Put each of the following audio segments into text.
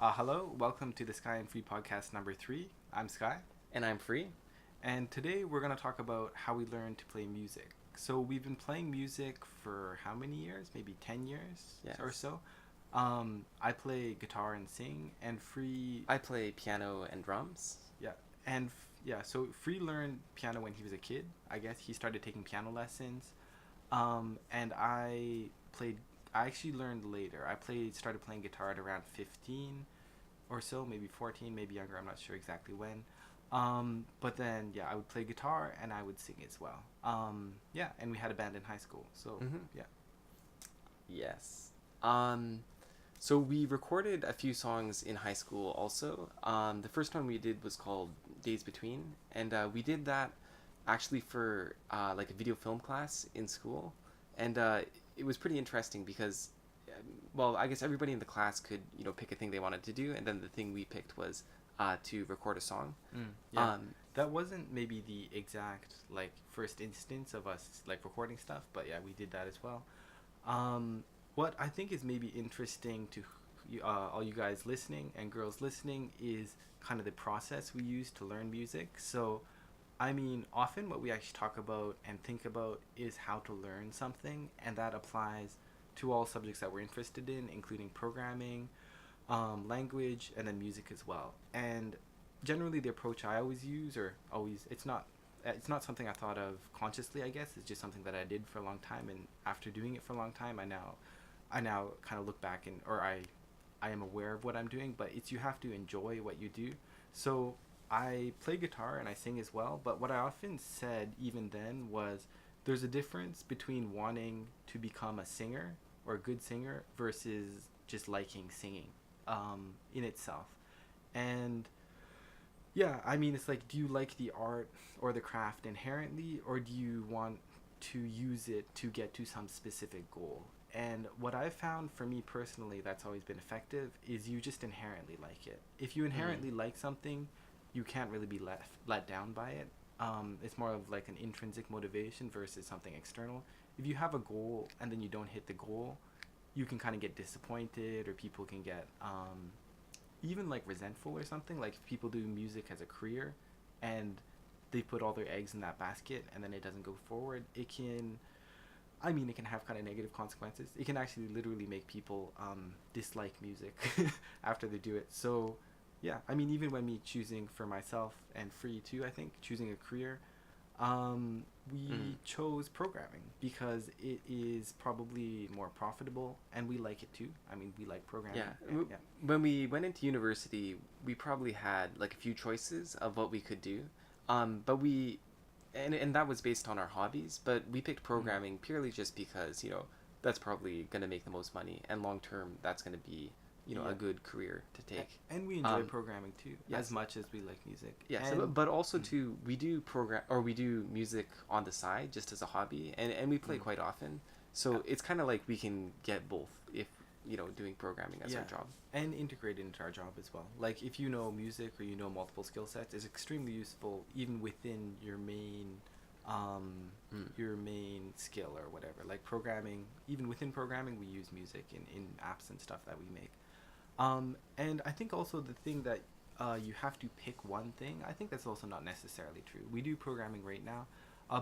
Hello, welcome to the Sky and Free podcast number 3. I'm Sky, And I'm free. and today we're going to talk about how we learn to play music. So, we've been playing music for how many years? Maybe 10 years or Yes. so. I play guitar and sing, and Free, I play piano and drums. yeah, yeah, so Free learned piano when he was a kid. I guess he started taking piano lessons. And played, I actually learned later. Started playing guitar at around 15 or so, maybe 14, maybe younger. I'm not sure exactly when. But then, yeah, I would play guitar and I would sing as well. Yeah, and we had a band in high school. So, Mm-hmm. yeah. Yes. Um, so we recorded a few songs in high school also. The first one we did was called Days Between, and we did that actually for like a video film class in school, and it was pretty interesting because, well, I guess everybody in the class could pick a thing they wanted to do, and then the thing we picked was to record a song. Yeah. Um, That wasn't maybe the exact, like, first instance of us, like, recording stuff, but yeah, we did that as well. What I think is maybe interesting to all you guys listening and girls listening is kind of the process we use to learn music. So, I mean, often what we actually talk about and think about is how to learn something, and that applies to all subjects that we're interested in, including programming, language, and then music as well. And generally, the approach I always use, or always, it's not something I thought of consciously. I guess it's just something that I did for a long time, and after doing it for a long time, I now kind of look back and or I am aware of what I'm doing. But it's you have to enjoy what you do. So I play guitar and I sing as well. But what I often said even then was there's a difference between wanting to become a singer or a good singer versus just liking singing in itself. And yeah, I mean, it's like, do you like the art or the craft inherently, or do you want to use it to get to some specific goal? And what I've found for me personally that's always been effective is you just inherently like it. If you mm, inherently like something, you can't really be let down by it. It's more of like an intrinsic motivation versus something external. If you have a goal and then you don't hit the goal, you can kind of get disappointed, or people can get even like resentful or something. Like if people do music as a career and they put all their eggs in that basket and then it doesn't go forward, it can, I mean, it can have kind of negative consequences. It can actually literally make people dislike music after they do it. So yeah, I mean, even when me choosing for myself and Free too, I think choosing a career, mm. we chose programming because it is probably more profitable and we like it too. I mean, we like Yeah. programming. And yeah. When we went into university, we probably had like a few choices of what we could do. But and that was based on our hobbies, but we picked Mm. programming purely just because, that's probably going to make the most money, and long term that's going to be, a Yeah. good career to take. And we enjoy Um, programming too, as yes. much as we like music. Yes, And but also mm, too, we do music on the side just as a hobby, and we play mm, quite often. yeah, So it's kind of like we can get both if doing programming as our yeah, job. and integrate it into our job as well. Like if you know music or you know multiple skill sets, is extremely useful even within um, Mm. your main skill or whatever. Like programming, even within programming, we use music in apps and stuff that we make. And I think also the thing that you have to pick one thing, I think that's also not necessarily true. We do programming right now,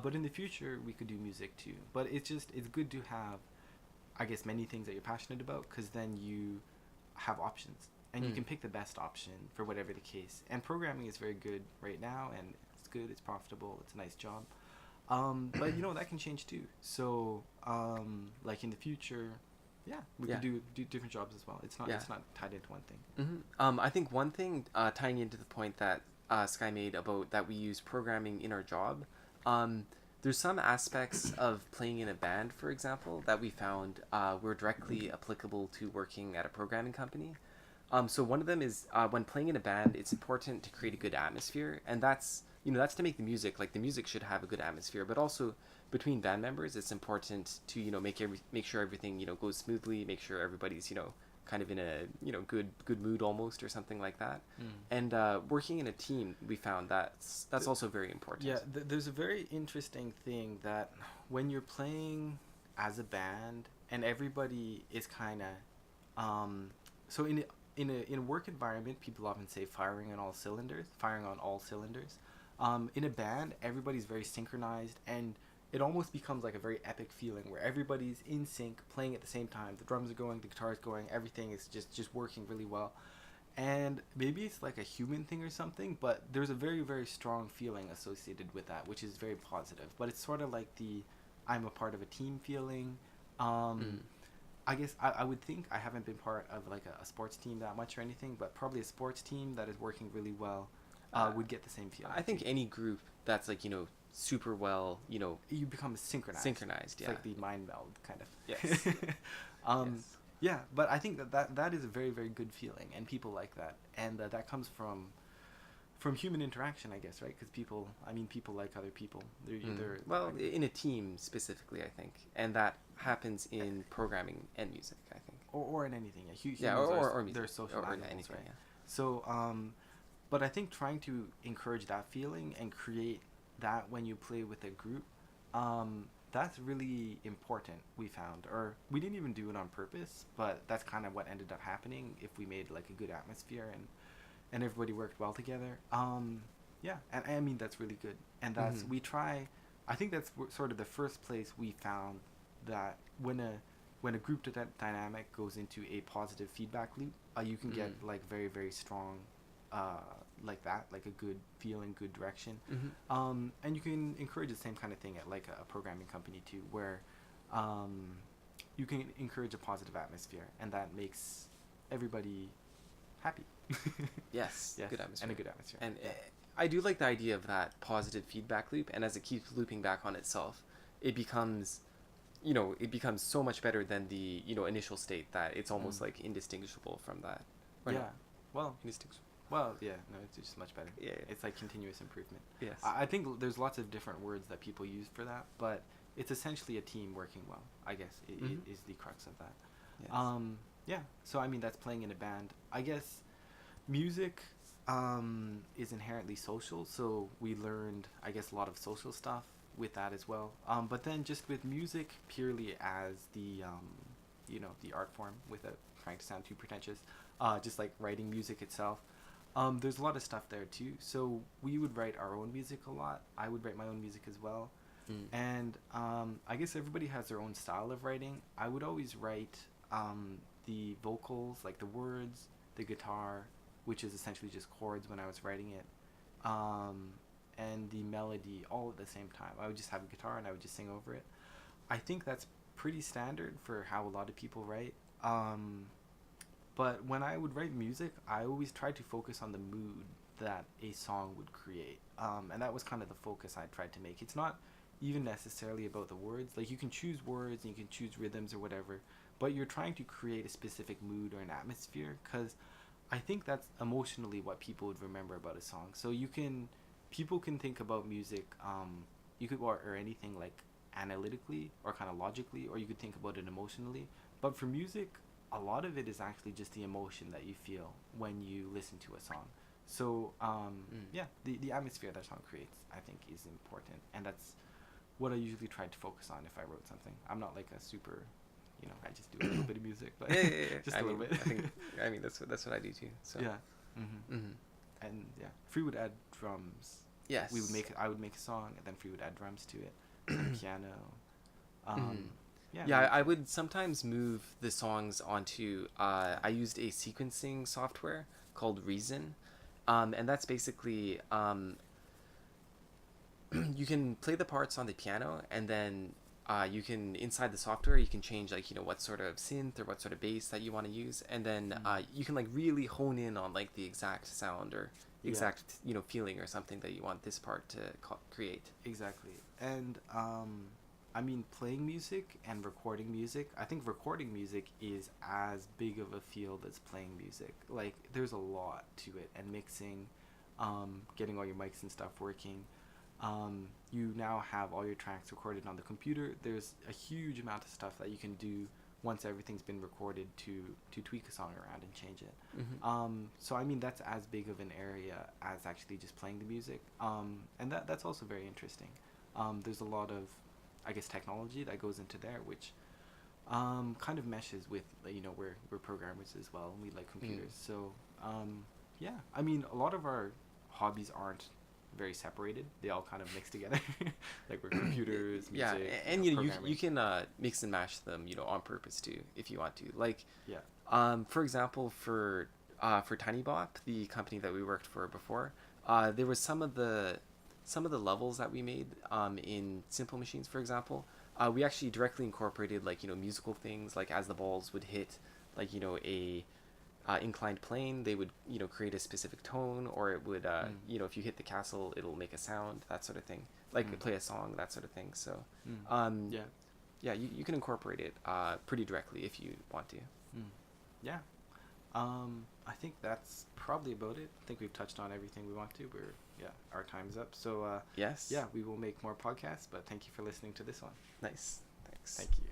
but in the future we could do music too. But it's good to have, I guess, many things that you're passionate about, because then you have options and you Mm. can pick the best option for whatever the case. And programming is very good right now, and it's good, it's profitable, it's a nice job. But that can change too. So like in the future, yeah, we could Yeah, do different jobs as well. yeah. It's not tied into one thing. I think one thing, tying into the point that Sky made about that we use programming in our job, um, there's some aspects of playing in a band, for example, that we found were directly applicable to working at a programming company. So one of them is when playing in a band, it's important to create a good atmosphere, and that's to make the music, like the music should have a good atmosphere, but also between band members, it's important to make sure everything goes smoothly, make sure everybody's kind of in a good mood almost or something like that, Mm. and working in a team, we found that's The, also very yeah, important. there's a very interesting thing that when you're playing as a band and everybody is kind of um, so in a work environment, people often say firing on all cylinders. In a band, everybody's very synchronized, and it almost becomes like a very epic feeling where everybody's in sync, playing at the same time. The drums are going, the guitar's going, everything is just working really well. And maybe it's like a human thing or something, but there's a very, very strong feeling associated with that, which is very positive. But it's sort of like the I'm a part of a team feeling. Mm. I guess I would think I haven't been part of like a sports team that much or anything, but probably a sports team that is working really well would get the same feeling. I think too. any group that's like, super well, You become synchronized. synchronized. It's Yeah. like the mind meld kind of. Yes. Yes. Yeah, but I think that is a very, very good feeling, and people like that, and that comes from human interaction, I guess, right? Because people like other people. They're Well, like, in a team specifically, I think, and that happens in programming and music, I think. or in anything. Yeah, Yeah, humans or they're music, social or animals, anything. right? Yeah. So, but I think trying to encourage that feeling and create that when you play with a group, that's really important. We found, or we didn't even do it on purpose, but that's kind of what ended up happening. If we made like a good atmosphere and everybody worked well together, yeah, and I mean that's really good. And that's Mhm. we try. I think that's sort of the first place we found that when a group dynamic goes into a positive feedback loop, you can get Mm. like very, very strong, uh, like that, like a good feeling, good direction. Mhm. And you can encourage the same kind of thing at like a programming company too, where um, you can encourage a positive atmosphere, and that makes everybody happy. Yes. Yes, Good atmosphere. and a good atmosphere. And yeah. I do like the idea of that positive feedback loop, and as it keeps looping back on itself, it becomes, it becomes so much better than the, initial state that it's almost Mm. like indistinguishable from that. Or Yeah. no, Well, indistinguishable. yeah, no, it's just much better. Yeah. It's like continuous improvement. Yes. I think there's lots of different words that people use for that, but it's essentially a team working well. I guess Mhm. is the crux of that. Yes. Yeah. So I mean, that's playing in a band. I guess music is inherently social, so we learned, I guess, a lot of social stuff with that as well. But then just with music purely as the art form, without trying to sound too pretentious, just like writing music itself. There's a lot of stuff there too. So we would write our own music a lot. I would write my own music as well. Mm. And I guess everybody has their own style of writing. I would always write the vocals, like the words, the guitar, which is essentially just chords when I was writing it, and the melody all at the same time. I would just have a guitar and I would just sing over it. I think that's pretty standard for how a lot of people write. But when I would write music, I always tried to focus on the mood that a song would create. And that was kind of the focus I tried to make. It's not even necessarily about the words. Like, you can choose words and you can choose rhythms or whatever, but you're trying to create a specific mood or an atmosphere, because I think that's emotionally what people would remember about a song. So people can think about music, you could, or anything like analytically or kind of logically, or you could think about it emotionally. But for music, a lot of it is actually just the emotion that you feel when you listen to a song. So yeah, the atmosphere that song creates, I think, is important, and that's what I usually try to focus on if I wrote something. I'm not like a super, I just do a little bit of music, but Yeah. just I a mean, little bit. I mean that's what I do too. So. Yeah. Mm-hmm. Mhm. And yeah, Free would add drums. Yes. I would make a song, and then Free would add drums to it, and piano. Mhm. Yeah. Yeah, I would sometimes move the songs onto. I used a sequencing software called Reason, and that's basically you can play the parts on the piano, and then you can, inside the software, you can change like what sort of synth or what sort of bass that you want to use, and then you can like really hone in on like the exact sound or exact feeling or something that you want this part to create. Exactly. And I mean, playing music and recording music, I think recording music is as big of a field as playing music. Like, there's a lot to it, and mixing, getting all your mics and stuff working. You now have all your tracks recorded on the computer. There's a huge amount of stuff that you can do once everything's been recorded to tweak a song around and change it. Mm-hmm. So I mean, that's as big of an area as actually just playing the music. And that's also very interesting. There's a lot of, I guess, technology that goes into there, which kind of meshes with we're programmers as well, and we like computers. So yeah, I mean, a lot of our hobbies aren't very separated. They all kind of mix together. Like we're computers, Yeah, music, and you programming. can mix and match them, on purpose too, if you want to. Like, Yeah. for example, for TinyBop, the company that we worked for before, there was some of the levels that we made in Simple Machines, for example. We actually directly incorporated, like, musical things, like as the balls would hit, like, a inclined plane, they would, create a specific tone, or it would, Mm. if you hit the castle, it'll make a sound, that sort of thing. Like Mm. play a song, that sort of thing. So, Mm. um, Yeah. yeah, you can incorporate it pretty directly if you want to. Mm. Yeah. I think that's probably about it. I think we've touched on everything we want to. Our time's up. So Yes. yeah, we will make more podcasts. But thank you for listening to this one. Nice. Thanks. Thank you.